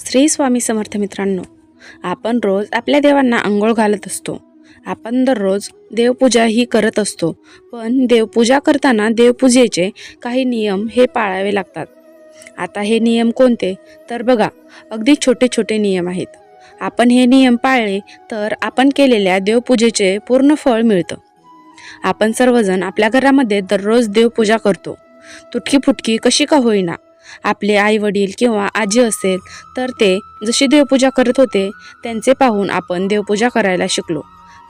श्री स्वामी समर्थ मित्रांनो, आपण रोज आपल्या देवांना अंघोळ घालत असतो. आपण दररोज देवपूजा ही करत असतो. पण देवपूजा करताना देवपूजेचे काही नियम हे पाळावे लागतात. आता हे नियम कोणते तर बघा, अगदी छोटे छोटे नियम आहेत. आपण हे नियम पाळले तर आपण केलेल्या देवपूजेचे पूर्ण फळ मिळतं. आपण सर्वजण आपल्या घरामध्ये दररोज देवपूजा करतो. तुटकी फुटकी कशी का होईना, आपले आई वडील किंवा आजी असेल तर ते जशी देवपूजा करत होते त्यांचे पाहून आपण देवपूजा करायला शिकलो.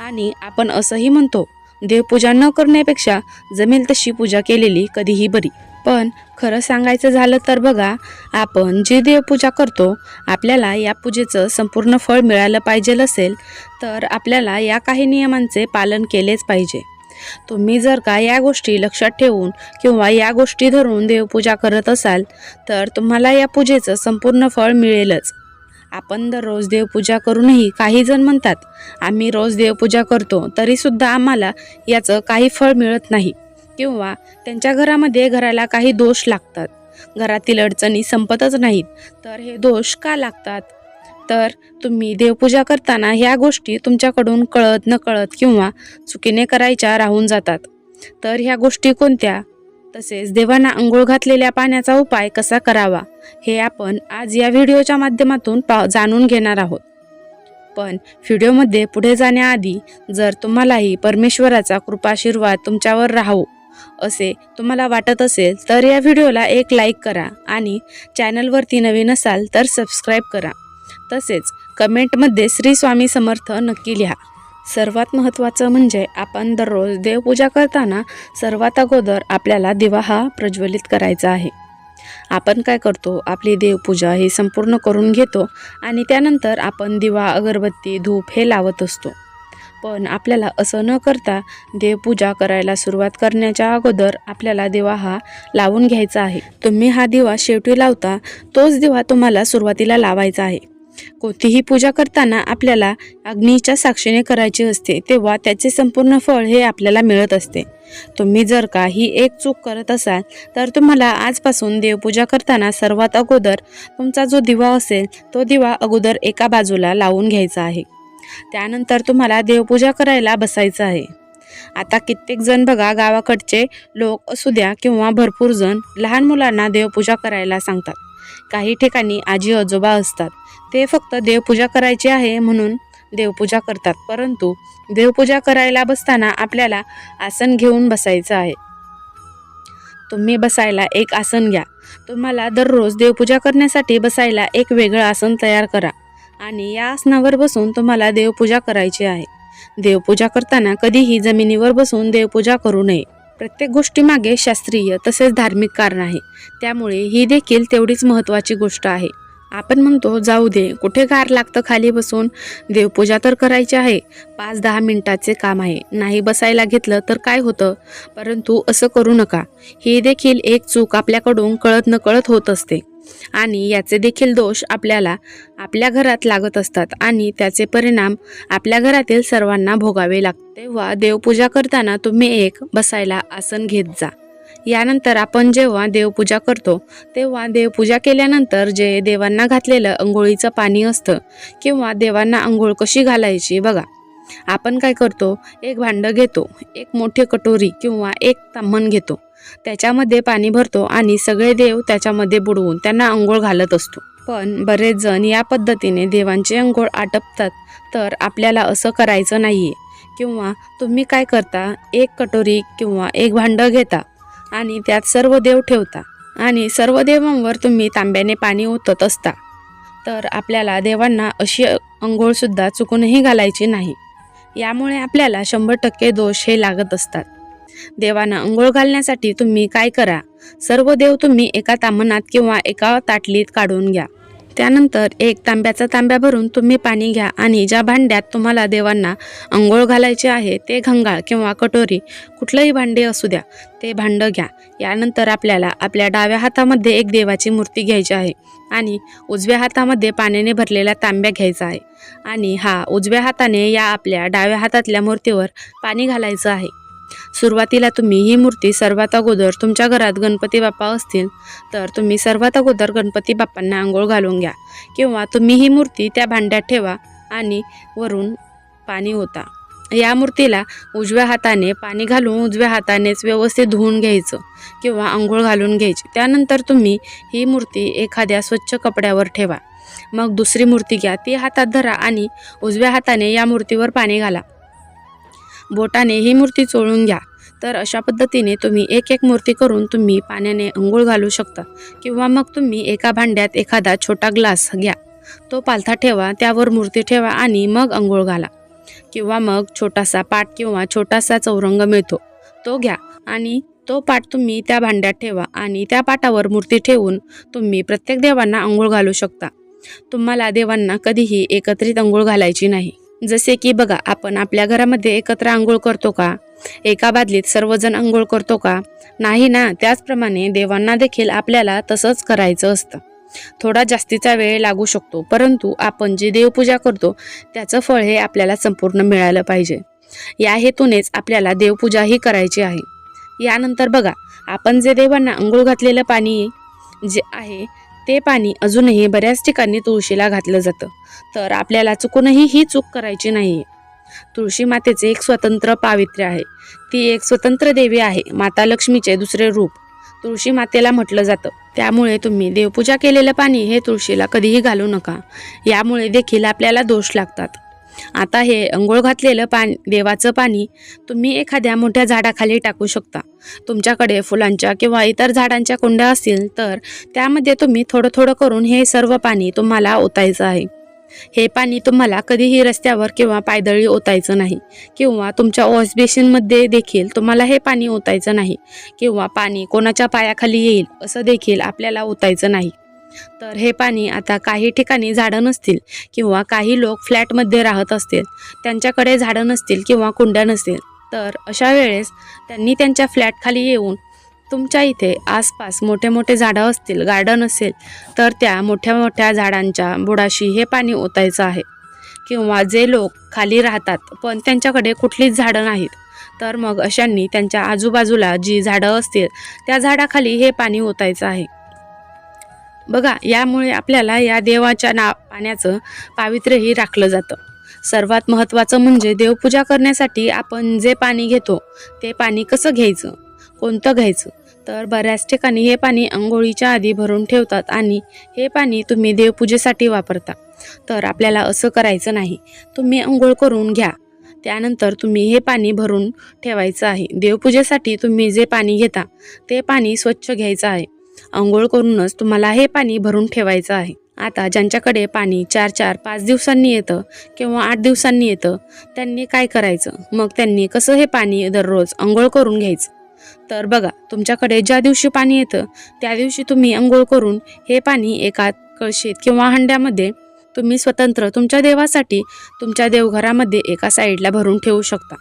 आणि आपण असंही म्हणतो, देवपूजा न करण्यापेक्षा जमेल तशी पूजा केलेली कधीही बरी. पण खरं सांगायचं झालं तर बघा, आपण जी देवपूजा करतो आपल्याला या पूजेचं संपूर्ण फळ मिळालं पाहिजे असेल तर आपल्याला या काही नियमांचे पालन केलेच पाहिजे. तुम्ही जर का या गोष्टी लक्षात ठेवून किंवा या गोष्टी धरून देवपूजा करत असाल तर तुम्हाला या पूजेचं संपूर्ण फळ मिळेलच. आपण दररोज देवपूजा करूनही काही जण म्हणतात, आम्ही रोज देवपूजा करतो तरीसुद्धा आम्हाला याचं काही फळ मिळत नाही किंवा त्यांच्या घराला काही दोष लागतात, घरातील अडचणी संपतच नाहीत. तर हे दोष का लागतात तर तुम्ही देवपूजा करताना ह्या गोष्टी तुमच्याकडून कळत नकळत किंवा चुकीने करायच्या राहून जातात. तर ह्या गोष्टी कोणत्या, तसेच देवांना अंघोळ घातलेल्या पाण्याचा उपाय कसा करावा हे आपण आज या व्हिडिओच्या माध्यमातून जाणून घेणार आहोत. पण व्हिडिओमध्ये पुढे जाण्याआधी जर तुम्हालाही परमेश्वराचा कृपाशीर्वाद तुमच्यावर राहावो असे तुम्हाला वाटत असेल तर या व्हिडिओला एक लाईक करा आणि चॅनलवरती नवीन असाल तर सबस्क्राईब करा. तसेच कमेंटमध्ये श्री स्वामी समर्थ नक्की लिहा. सर्वात महत्त्वाचं म्हणजे आपण दररोज देवपूजा करताना सर्वात अगोदर आपल्याला दिवा हा प्रज्वलित करायचा आहे. आपण काय करतो, आपली देवपूजा ही संपूर्ण करून घेतो आणि त्यानंतर आपण दिवा, अगरबत्ती, धूप हे लावत असतो. पण आपल्याला असं न करता देवपूजा करायला सुरुवात करण्याच्या अगोदर आपल्याला दिवा हा लावून घ्यायचा आहे. तुम्ही हा दिवा शेवटी लावता तोच दिवा तुम्हाला सुरुवातीला लावायचा आहे. कोणतीही पूजा करताना आपल्याला अग्नीच्या साक्षीने करायची असते, तेव्हा त्याचे संपूर्ण फळ हे आपल्याला मिळत असते. तुम्ही जर का ही एक चूक करत असाल तर तुम्हाला आजपासून देवपूजा करताना सर्वात अगोदर तुमचा जो दिवा असेल तो दिवा अगोदर एका बाजूला लावून घ्यायचा आहे. त्यानंतर तुम्हाला देवपूजा करायला बसायचं आहे. आता कित्येक जण बघा, गावाकडचे लोक असू द्या किंवा भरपूर जण लहान मुलांना देवपूजा करायला सांगतात. काही ठिकाणी आजी आजोबा असतात, ते फक्त देवपूजा करायची आहे म्हणून देवपूजा करतात. परंतु देवपूजा करायला बसताना आपल्याला आसन घेऊन बसायचं आहे. तुम्ही बसायला एक आसन घ्या. तुम्हाला दररोज देवपूजा करण्यासाठी बसायला एक वेगळं आसन तयार करा आणि या आसनावर बसून तुम्हाला देवपूजा करायची आहे. देवपूजा करताना कधीही जमिनीवर बसून देवपूजा करू नये. प्रत्येक गोष्टीमागे शास्त्रीय तसेच धार्मिक कारण आहे, त्यामुळे ही देखील तेवढीच महत्त्वाची गोष्ट आहे. आपण म्हणतो जाऊ दे, कुठे गार लागतं खाली बसून, देवपूजा तर करायची आहे, 5-10 मिनिटाचे काम आहे, नाही बसायला घेतलं तर काय होतं. परंतु असं करू नका. ही देखील एक चूक आपल्याकडून कळत नकळत होत असते आणि याचे देखील दोष आपल्याला आपल्या घरात लागत असतात आणि त्याचे परिणाम आपल्या घरातील सर्वांना भोगावे लागतात. तेव्हा देवपूजा करताना तुम्ही एक बसायला आसन घेत जा. यानंतर आपण जेव्हा देवपूजा करतो तेव्हा देवपूजा केल्यानंतर जे देवांना घातलेलं अंघोळीचं पाणी असतं किंवा देवांना अंघोळ कशी घालायची बघा, आपण काय करतो, एक भांडं घेतो, एक मोठी कटोरी किंवा एक ताम्हण घेतो, त्याच्यामध्ये पाणी भरतो आणि सगळे देव त्याच्यामध्ये बुडवून त्यांना अंघोळ घालत असतो. पण बरेच जण या पद्धतीने देवांचे अंघोळ आटपतात, तर आपल्याला असं करायचं नाहीये. किंवा तुम्ही काय करता, एक कटोरी किंवा एक भांडं घेता आणि त्यात सर्व देव ठेवता आणि सर्व देवांवर तुम्ही तांब्याने पाणी ओतत असता. तर आपल्याला देवांना अशी अंघोळसुद्धा चुकूनही घालायची नाही. यामुळे आपल्याला 100% दोष हे लागत असतात. देवांना अंघोळ घालण्यासाठी तुम्ही काय करा, सर्व देव तुम्ही एका ताम्हणात किंवा एका ताटलीत काढून घ्या. त्यानंतर एक तांब्याचा तांब्या भरून तुम्ही पाणी घ्या आणि ज्या भांड्यात तुम्हाला देवांना अंघोळ घालायचे आहे ते घंगाळ किंवा कटोरी, कुठलंही भांडे असू द्या, ते भांडं घ्या. यानंतर आपल्याला आपल्या डाव्या हातामध्ये एक देवाची मूर्ती घ्यायची आहे आणि उजव्या हातामध्ये पाण्याने भरलेला तांब्या घ्यायचा आहे आणि उजव्या हाताने या आपल्या डाव्या हातातल्या मूर्तीवर पाणी घालायचं आहे. सुरुवातीला तुम्ही ही मूर्ती सर्वात अगोदर तुमच्या घरात गणपती बाप्पा असतील तर तुम्ही सर्वात अगोदर गणपती बाप्पांना अंघोळ घालून घ्या, किंवा तुम्ही ही मूर्ती त्या भांड्यात ठेवा आणि वरून पाणी ओता. या मूर्तीला उजव्या हाताने पाणी घालून उजव्या हातानेच व्यवस्थित धुवून घ्यायचं किंवा अंघोळ घालून घ्यायची. त्यानंतर तुम्ही ही मूर्ती एखाद्या स्वच्छ कपड्यावर ठेवा. मग दुसरी मूर्ती घ्या, ती हातात धरा आणि उजव्या हाताने या मूर्तीवर पाणी घाला. बोटाने ही मूर्ती चोळून घ्या. तर अशा पद्धतीने तुम्ही एक एक मूर्ती करून तुम्ही पाण्याने अंघोळ घालू शकता. किंवा मग तुम्ही एका भांड्यात एखादा छोटा ग्लास घ्या, तो पालथा ठेवा, त्यावर मूर्ती ठेवा आणि मग अंघोळ घाला. किंवा मग छोटासा पाट किंवा छोटासा चौरंग मिळतो, तो घ्या आणि तो पाट तुम्ही त्या भांड्यात ठेवा आणि त्या पाटावर मूर्ती ठेवून तुम्ही प्रत्येक देवांना अंघोळ घालू शकता. तुम्हाला देवांना कधीही एकत्रित अंघोळ घालायची नाही. जसे की बघा, आपण आपल्या घरामध्ये एकत्र अंघोळ करतो का? एका बादलीत सर्वजण अंघोळ करतो का? नाही ना. त्याचप्रमाणे देवांना देखील आपल्याला तसंच करायचं असतं. थोडा जास्तीचा वेळ लागू शकतो, परंतु आपण जे देवपूजा करतो त्याचं फळ हे आपल्याला संपूर्ण मिळालं पाहिजे. या हेतूनेच आपल्याला देवपूजाही करायची आहे. यानंतर बघा, आपण जे देवांना अंघोळ घातलेलं पाणी जे आहे ते पाणी अजूनही बऱ्याच ठिकाणी तुळशीला घातलं जातं. तर आपल्याला चुकूनही ही चूक करायची नाही. तुळशी मातेचे एक स्वतंत्र पावित्र्य आहे. ती एक स्वतंत्र देवी आहे. माता लक्ष्मीचे दुसरे रूप तुळशी मातेला म्हटलं जातं. त्यामुळे तुम्ही देवपूजा केलेलं पाणी हे तुळशीला कधीही घालू नका. यामुळे देखील आपल्याला दोष लागतात. आता हे अंघोळ घातलेलं देवाचं पाणी तुम्ही एखाद्या मोठ्या झाडाखाली टाकू शकता. तुमच्याकडे फुलांच्या किंवा इतर झाडांच्या कुंड्या असतील तर त्यामध्ये तुम्ही थोडं थोडं करून हे सर्व पाणी तुम्हाला ओतायचं आहे. हे पाणी तुम्हाला कधीही रस्त्यावर किंवा पायदळी ओतायचं नाही, किंवा तुमच्या वॉश बेसिनमध्ये देखील तुम्हाला हे पाणी ओतायचं नाही, किंवा पाणी कोणाच्या पायाखाली येईल असं देखील आपल्याला ओतायचं नाही. तर हे पाणी आता काही ठिकाणी झाडं नसतील किंवा काही लोक फ्लॅटमध्ये राहत असतील, त्यांच्याकडे झाडं नसतील किंवा कुंड्या नसतील, तर अशा वेळेस त्यांनी त्यांच्या फ्लॅटखाली येऊन तुमच्या इथे आसपास मोठे मोठे झाडं असतील, गार्डन असेल, तर त्या मोठ्या मोठ्या झाडांच्या बुडाशी हे पाणी ओतायचं आहे. किंवा जे लोक खाली राहतात पण त्यांच्याकडे कुठलीच झाडं नाहीत, तर मग अशांनी त्यांच्या आजूबाजूला जी झाडं असतील त्या झाडाखाली हे पाणी ओतायचं आहे. बघा, यामुळे आपल्याला या देवाच्या पाण्याचं पावित्र्यही राखलं जातं. सर्वात महत्त्वाचं म्हणजे देवपूजा करण्यासाठी आपण जे पाणी घेतो ते पाणी कसं घ्यायचं, कोणतं घ्यायचं. तर बऱ्याच ठिकाणी हे पाणी अंघोळीच्या आधी भरून ठेवतात आणि हे पाणी तुम्ही देवपूजेसाठी वापरता. तर आपल्याला असं करायचं नाही. तुम्ही अंघोळ करून घ्या, त्यानंतर तुम्ही हे पाणी भरून ठेवायचं आहे. देवपूजेसाठी तुम्ही जे पाणी घेता ते पाणी स्वच्छ घ्यायचं आहे. अंघोळ करूनच तुम्हाला हे पाणी भरून ठेवायचं आहे. आता ज्यांच्याकडे पाणी 4-4, 5 दिवसांनी येतं किंवा 8 दिवसांनी येतं, त्यांनी काय करायचं? मग त्यांनी कसं हे पाणी दररोज अंघोळ करून घ्यायचं? तर बघा, तुमच्याकडे ज्या दिवशी पाणी येतं त्या दिवशी तुम्ही अंघोळ करून हे पाणी एका कळशीत किंवा हंड्यामध्ये तुम्ही स्वतंत्र तुमच्या देवासाठी तुमच्या देवघरामध्ये एका साईडला भरून ठेवू शकता.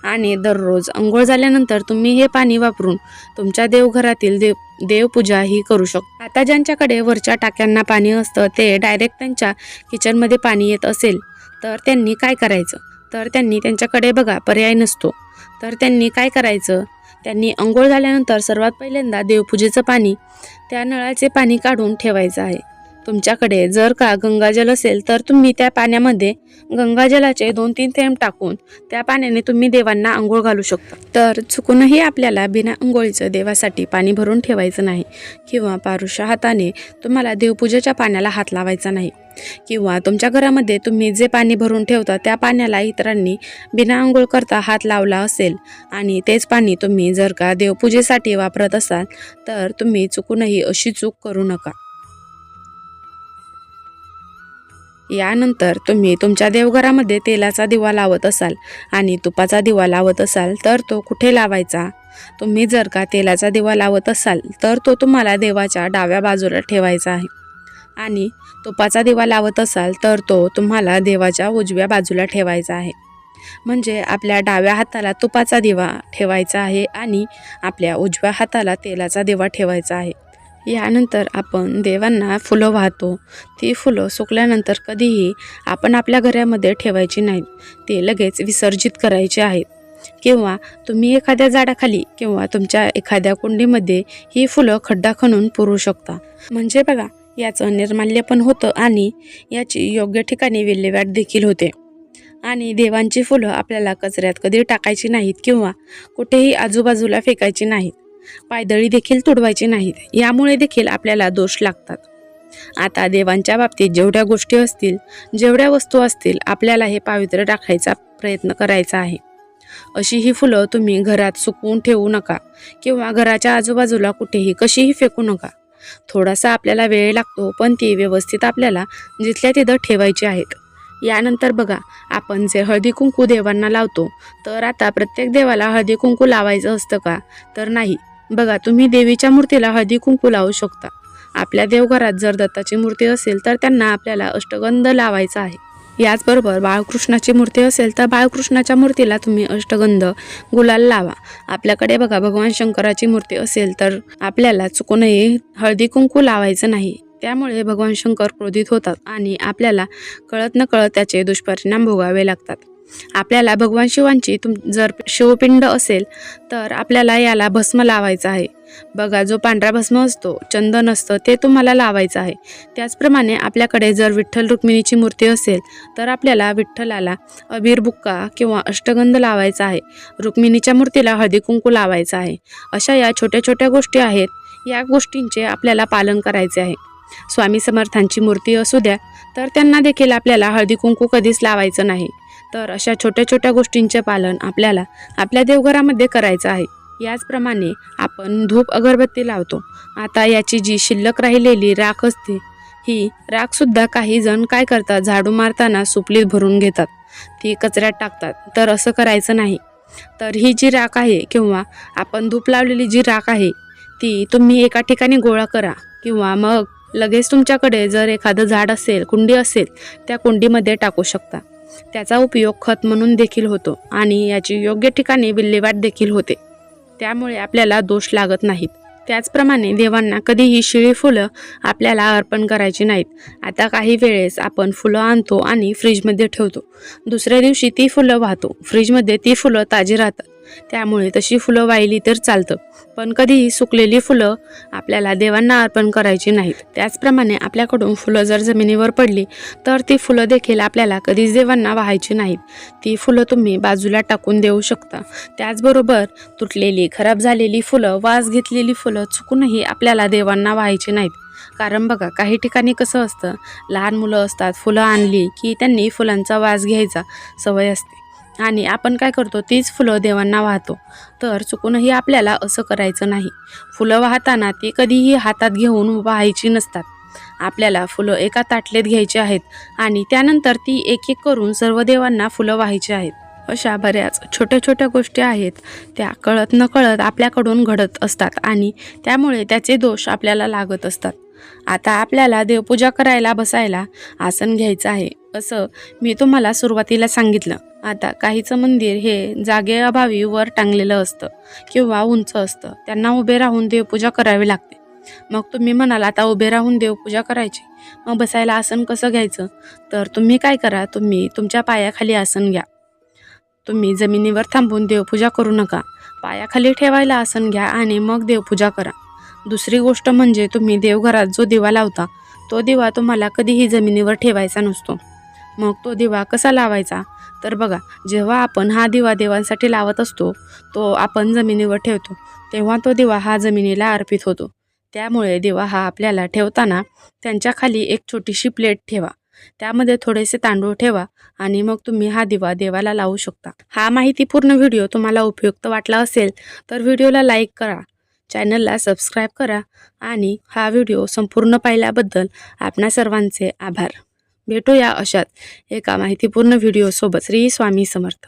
आणि दररोज अंघोळ झाल्यानंतर तुम्ही हे पाणी वापरून तुमच्या देवघरातील देवपूजा ही करू शकता. आता ज्यांच्याकडे वरच्या टाक्यांना पाणी असतं, ते डायरेक्ट त्यांच्या किचनमध्ये पाणी येत असेल, तर त्यांनी काय करायचं? तर त्यांच्याकडे बघा पर्याय नसतो. तर त्यांनी काय करायचं? त्यांनी अंघोळ झाल्यानंतर सर्वात पहिल्यांदा देवपूजेचं पाणी त्या नळाचे पाणी काढून ठेवायचं आहे. तुमच्याकडे जर का गंगाजल असेल तर तुम्ही त्या पाण्यामध्ये गंगाजलाचे 2-3 थेंब टाकून त्या पाण्याने तुम्ही देवांना अंघोळ घालू शकता. तर चुकूनही आपल्याला बिना अंघोळीचं देवासाठी पाणी भरून ठेवायचं नाही, किंवा पारुष्या हाताने तुम्हाला देवपूजेच्या पाण्याला हात लावायचा नाही, किंवा तुमच्या घरामध्ये तुम्ही जे पाणी भरून ठेवता त्या पाण्याला इतरांनी बिना अंघोळ करता हात लावला असेल आणि तेच पाणी तुम्ही जर का देवपूजेसाठी वापरत असाल तर तुम्ही चुकूनही अशी चूक करू नका. यानंतर तुम्ही तुमच्या देवघरामध्ये तेलाचा दिवा लावत असाल आणि तुपाचा दिवा लावत असाल तर तो कुठे लावायचा? तुम्ही जर का तेलाचा दिवा लावत असाल तर तो तुम्हाला देवाच्या डाव्या बाजूला ठेवायचा आहे, आणि तुपाचा दिवा लावत असाल तर तो तुम्हाला देवाच्या उजव्या बाजूला ठेवायचा आहे. म्हणजे आपल्या डाव्या हाताला तुपाचा दिवा ठेवायचा आहे आणि आपल्या उजव्या हाताला तेलाचा दिवा ठेवायचा आहे. यानंतर आपण देवांना फुलं वाहतो. ती फुलं सुकल्यानंतर कधीही आपण आपल्या घरामध्ये ठेवायची नाहीत, ते लगेच विसर्जित करायचे आहेत. किंवा तुम्ही एखाद्या झाडाखाली किंवा तुमच्या एखाद्या कुंडीमध्ये ही फुलं खड्डा खणून पुरू शकता. म्हणजे बघा, याचं निर्माल्य पण होतं आणि याची योग्य ठिकाणी विल्हेवाट देखील होते. आणि देवांची फुलं आपल्याला कचऱ्यात कधी टाकायची नाहीत किंवा कुठेही आजूबाजूला फेकायची नाहीत. पायदळी देखील तुडवायची नाहीत. यामुळे देखील आपल्याला दोष लागतात. आता देवांच्या बाबतीत जेवढ्या गोष्टी असतील, जेवढ्या वस्तू असतील, आपल्याला हे पावित्र्य राखायचा प्रयत्न करायचा आहे. अशी ही फुलं तुम्ही घरात सुकवून ठेवू नका किंवा घराच्या आजूबाजूला कुठेही कशीही फेकू नका. थोडासा आपल्याला वेळ लागतो, पण ती व्यवस्थित आपल्याला जिथल्या तिथं ठेवायची आहेत. यानंतर बघा, आपण जे हळदी कुंकू देवांना लावतो, तर आता प्रत्येक देवाला हळदी कुंकू लावायचं असतं का? तर नाही. बघा, तुम्ही देवीच्या मूर्तीला हळदी कुंकू लावू शकता. आपल्या देवघरात जर दत्ताची मूर्ती असेल तर त्यांना आपल्याला अष्टगंध लावायचा आहे. याचबरोबर बाळकृष्णाची मूर्ती असेल तर बाळकृष्णाच्या मूर्तीला तुम्ही अष्टगंध गुलाल लावा. आपल्याकडे बघा, भगवान शंकराची मूर्ती असेल तर आपल्याला चुकूनही हळदी कुंकू लावायचं नाही. त्यामुळे भगवान शंकर क्रोधित होतात आणि आपल्याला कळत नकळत त्याचे दुष्परिणाम भोगावे लागतात. आपल्याला भगवान शिवांची जर शिवपिंड असेल तर आपल्याला याला भस्म लावायचं आहे. बघा, जो पांढरा भस्म असतो, चंदन असतं, ते तुम्हाला लावायचं आहे. त्याचप्रमाणे आपल्याकडे जर विठ्ठल रुक्मिणीची मूर्ती असेल तर आपल्याला विठ्ठलाला अबीर बुक्का किंवा अष्टगंध लावायचा आहे. रुक्मिणीच्या मूर्तीला हळदी कुंकू लावायचं आहे. अशा या छोट्या छोट्या गोष्टी आहेत. या गोष्टींचे आपल्याला पालन करायचे आहे. स्वामी समर्थांची मूर्ती असू द्या तर त्यांना देखील आपल्याला हळदी कुंकू कधीच लावायचं नाही. तर अशा छोट्या छोट्या गोष्टींचे पालन आपल्याला आपल्या देवघरामध्ये करायचं आहे. याचप्रमाणे आपण धूप अगरबत्ती लावतो. आता याची जी शिल्लक राहिलेली राख असते, ही राखसुद्धा काही जण काय करतात, झाडू मारताना सुपलीत भरून घेतात, ती कचऱ्यात टाकतात. तर असं करायचं नाही. तर ही जी राख आहे किंवा आपण धूप लावलेली जी राख आहे, ती तुम्ही एका ठिकाणी गोळा करा किंवा मग लगेच तुमच्याकडे जर एखादं झाड असेल, कुंडी असेल, त्या कुंडीमध्ये टाकू शकता. त्याचा उपयोग खत म्हणून देखील होतो आणि याची योग्य ठिकाणी विल्हेवाट देखील होते. त्यामुळे आपल्याला दोष लागत नाहीत. त्याचप्रमाणे देवांना कधीही शिळी फुलं आपल्याला अर्पण करायची नाहीत. आता काही वेळेस आपण फुलं आणतो आणि फ्रीजमध्ये ठेवतो. दुसऱ्या दिवशी ती फुलं वाहतो. फ्रीजमध्ये ती फुलं ताजी राहतात. त्यामुळे तशी फुलं वाहिली तर चालतं, पण कधीही सुकलेली फुलं आपल्याला देवांना अर्पण करायची नाहीत. त्याचप्रमाणे आपल्याकडून फुलं जर जमिनीवर पडली तर ती फुलं देखील आपल्याला कधीच देवांना वाहायची नाहीत. ती फुलं तुम्ही बाजूला टाकून देऊ शकता. त्याचबरोबर तुटलेली, खराब झालेली फुलं, वास घेतलेली फुलं चुकूनही आपल्याला देवांना वाहायची नाहीत. कारण बघा, काही ठिकाणी कसं असतं, लहान मुलं असतात, फुलं आणली की त्यांनी फुलांचा वास घ्यायचा सवय असते आणि आपण काय करतो, तीच फुलं देवांना वाहतो. तर चुकूनही आपल्याला असं करायचं नाही. फुलं वाहताना ती कधीही हातात घेऊन वाहायची नसतात. आपल्याला फुलं एका ताटलीत घ्यायची आहेत आणि त्यानंतर ती एक एक करून सर्व देवांना फुलं वाहायची आहेत. अशा बऱ्याच छोट्या छोट्या गोष्टी आहेत, त्या कळत नकळत आपल्याकडून घडत असतात आणि त्यामुळे त्याचे दोष आपल्याला लागत असतात. आता आपल्याला देवपूजा करायला बसायला आसन घ्यायचं आहे, असं मी तुम्हाला सुरुवातीला सांगितलं. आता काहीचं मंदिर हे जागेअभावी वर टांगलेलं असतं किंवा उंच असतं. त्यांना उभे राहून देवपूजा करावी लागते. मग तुम्ही म्हणाल, आता उभे राहून देवपूजा करायची, मग बसायला आसन कसं घ्यायचं? तर तुम्ही काय करा, तुम्ही तुमच्या पायाखाली आसन घ्या. तुम्ही जमिनीवर थांबून देवपूजा करू नका. पायाखाली ठेवायला आसन घ्या आणि मग देवपूजा करा. दुसरी गोष्ट म्हणजे तुम्ही देवघरात जो दिवा लावता, तो दिवा तुम्हाला कधीही जमिनीवर ठेवायचा नसतो. मग तो दिवा कसा लावायचा? तर बघा, जेव्हा आपण हा दिवा देवांसाठी लावत असतो, तो आपण जमिनीवर ठेवतो, तेव्हा तो दिवा हा जमिनीला अर्पित होतो. त्यामुळे दिवा हा आपल्याला ठेवताना त्यांच्या खाली एक छोटीशी प्लेट ठेवा. त्यामध्ये थोडेसे तांदूळ ठेवा आणि मग तुम्ही हा दिवा देवाला लावू शकता. हा माहितीपूर्ण व्हिडिओ तुम्हाला उपयुक्त वाटला असेल तर व्हिडिओला लाईक करा, चॅनलला सबस्क्राईब करा आणि हा व्हिडिओ संपूर्ण पाहिल्याबद्दल आपणा सर्वांचे आभार. भेटूया अशात एका माहितीपूर्ण व्हिडिओसोबत. श्री स्वामी समर्थ.